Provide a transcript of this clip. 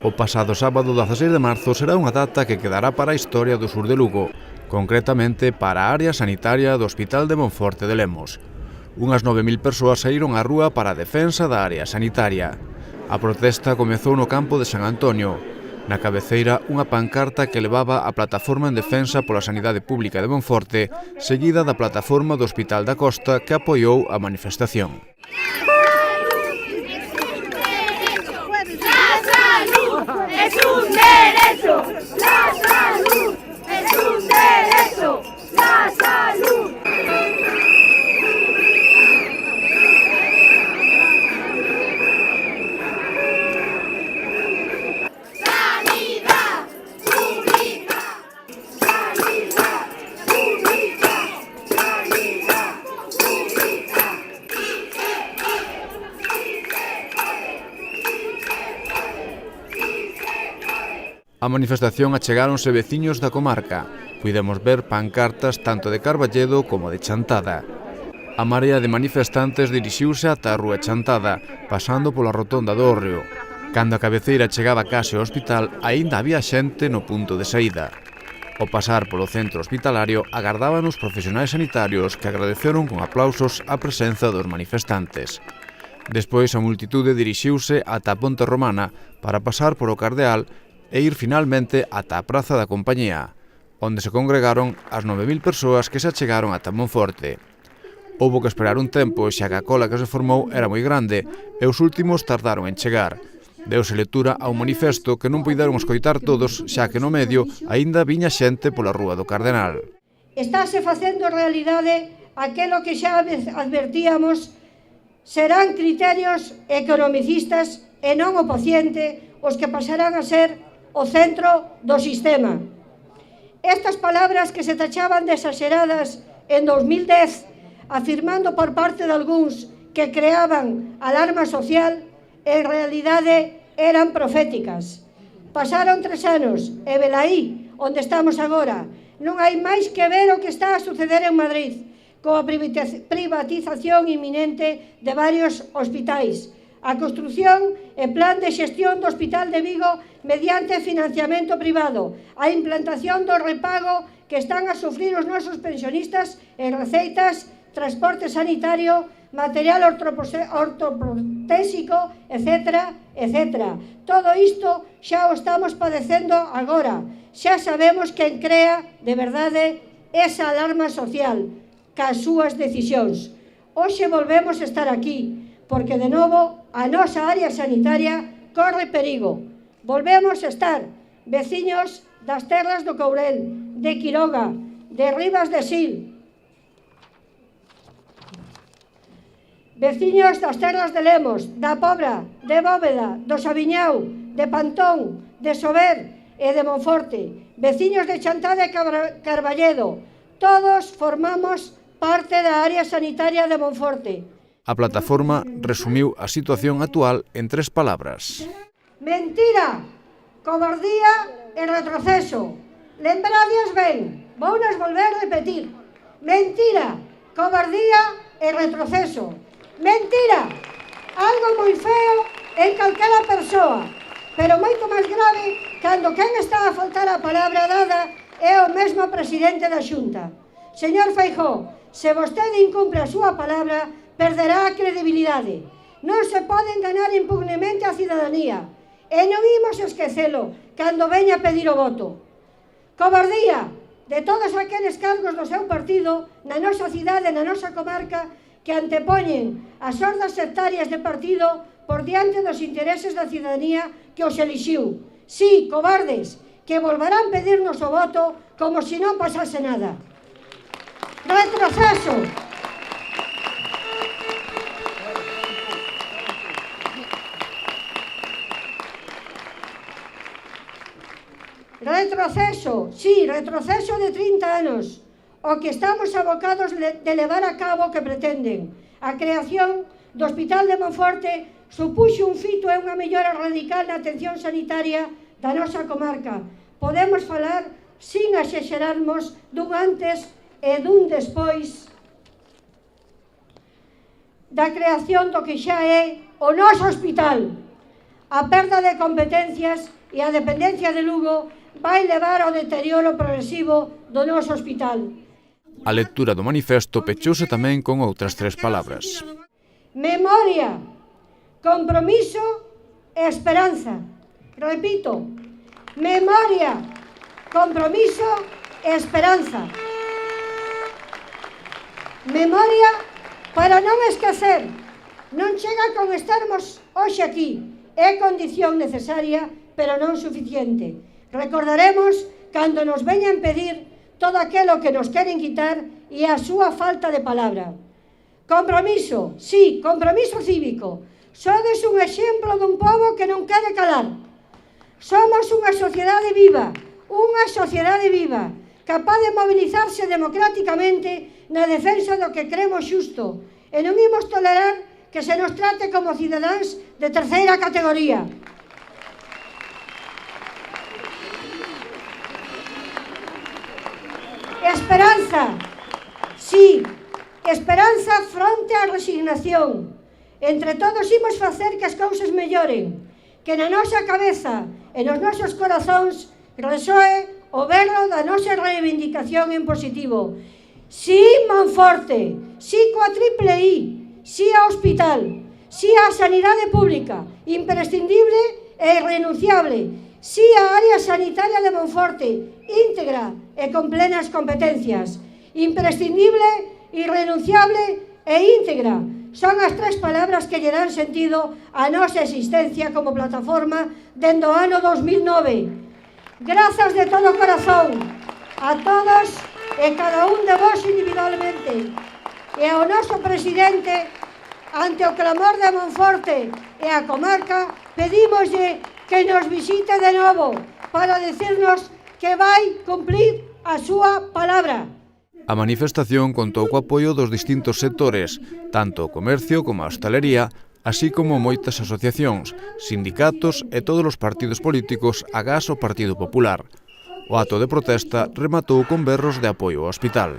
O pasado sábado 16 de marzo será unha data que quedará para a historia do sur de Lugo, concretamente para a área sanitaria do Hospital de Monforte de Lemos. Unhas 9.000 persoas saíron á rúa para a defensa da área sanitaria. A protesta comezou no campo de San Antonio. Na cabeceira, unha pancarta que levaba a plataforma en defensa pola sanidade pública de Monforte, seguida da plataforma do Hospital da Costa que apoiou a manifestación. ¡Es un derecho! ¡La salud! ¡Es un derecho! ¡La salud! ¡Sanidad pública! ¡Sanidad pública! ¡Sanidad pública! A manifestación achegáronse veciños da comarca. Puidemos ver pancartas tanto de Carballedo como de Chantada. A marea de manifestantes dirixiuse ata a Rúa Chantada, pasando pola rotonda do Hórreo. Cando a cabeceira chegaba case ao hospital, aínda había xente no punto de saída. Ao pasar polo centro hospitalario, agardaban os profesionais sanitarios que agradeceron con aplausos a presenza dos manifestantes. Despois a multitude dirixiuse ata a Ponte Romana para pasar por o Cardeal e ir finalmente ata a Praza da Compañía, onde se congregaron as 9.000 persoas que se achegaron ata Monforte. Houbo que esperar un tempo, xa que a cola que se formou era moi grande e os últimos tardaron en chegar. Deuse lectura a un manifesto que non puideron escoitar todos, xa que no medio aínda viña xente pola Rúa do Cardenal. Estáse facendo realidade aquelo que xa advertíamos, serán criterios economicistas e non o paciente os que pasarán a ser o centro do sistema. Estas palabras que se tachaban de exageradas en 2010, afirmando por parte de algúns que creaban alarma social, en realidade eran proféticas. Pasaron 3 anos e velaí, onde estamos agora, non hai máis que ver o que está a suceder en Madrid, coa privatización inminente de varios hospitais, a construción e plan de xestión do Hospital de Vigo mediante financiamento privado, a implantación do repago que están a sufrir os nosos pensionistas en receitas, transporte sanitario, material ortoprotésico, etc., etc. Todo isto xa o estamos padecendo agora. Xa sabemos quen crea, de verdade, esa alarma social, cas súas decisións. Hoxe volvemos a estar aquí, porque de novo a nosa área sanitaria corre perigo. Volvemos a estar veciños das terras do Courel, de Quiroga, de Ribas de Sil, veciños das terras de Lemos, da Pobra, de Bóveda, do Sabiñao, de Pantón, de Sober e de Monforte, veciños de Chantada e Carballedo. Todos formamos parte da área sanitaria de Monforte. A plataforma resumiu a situación actual en 3 palabras. Mentira, cobardía e retroceso. Lembradias ben, vounas volver a repetir. Mentira, cobardía e retroceso. Mentira, algo moi feo en calquera persoa, pero moito máis grave cando quen está a faltar a palabra dada é o mesmo presidente da Xunta. Señor Feijóo, se vostede incumpre a súa palabra, perderá a credibilidade. Non se pode enganar impugnemente a cidadanía e non imos esquecelo cando veña a pedir o voto. Cobardía de todos aqueles cargos do seu partido na nosa cidade, na nosa comarca, que antepoñen as ordas sectarias de partido por diante dos intereses da cidadanía que os elixiu. Sí, cobardes, que volverán pedirnos o voto como se non pasase nada. Retroceso. Retroceso, sí, retroceso de 30 anos, o que estamos abocados de levar a cabo que pretenden. A creación do Hospital de Monforte supuxo un fito e unha mellora radical na atención sanitaria da nosa comarca. Podemos falar, sin exagerarmos, dun antes e dun despois da creación do que xa é o noso hospital. A perda de competencias e a dependencia de Lugo vai levar ao deterioro progresivo do noso hospital. A lectura do manifesto pechouse tamén con outras 3 palabras. Memoria, compromiso e esperanza. Repito, memoria, compromiso e esperanza. Memoria para non esquecer. Non chega con estarmos hoxe aquí. É condición necesaria, pero non suficiente. Recordaremos cando nos veñan pedir todo aquilo que nos queren quitar e a súa falta de palabra. Compromiso, sí, compromiso cívico. Sodes un exemplo dun pobo que non quere calar. Somos unha sociedade viva, capaz de mobilizarse democráticamente na defensa do que cremos xusto, e non imos tolerar que se nos trate como cidadáns de terceira categoría. Esperanza, sí, esperanza fronte á resignación. Entre todos imos facer que as cousas melloren, que na nosa cabeza e nos nosos corazóns resoe o berro da nosa reivindicación en positivo. Sí, Monforte, sí coa triple I, sí ao hospital, sí á sanidade pública, imprescindible e irrenunciable, sí á área sanitaria de Monforte, íntegra e con plenas competencias, imprescindible, irrenunciable e íntegra. Son as 3 palabras que lle dan sentido á nosa existencia como plataforma dende o ano 2009. Grazas de todo corazón a todos e cada un de vos individualmente e ao noso presidente, ante o clamor de Monforte e a comarca, pedímoslle que nos visite de novo para decirnos que vai cumplir a súa palabra. A manifestación contou co apoio dos distintos sectores, tanto o comercio como a hostalería, así como moitas asociacións, sindicatos e todos os partidos políticos agás o Partido Popular. O acto de protesta rematou con berros de apoio ao hospital.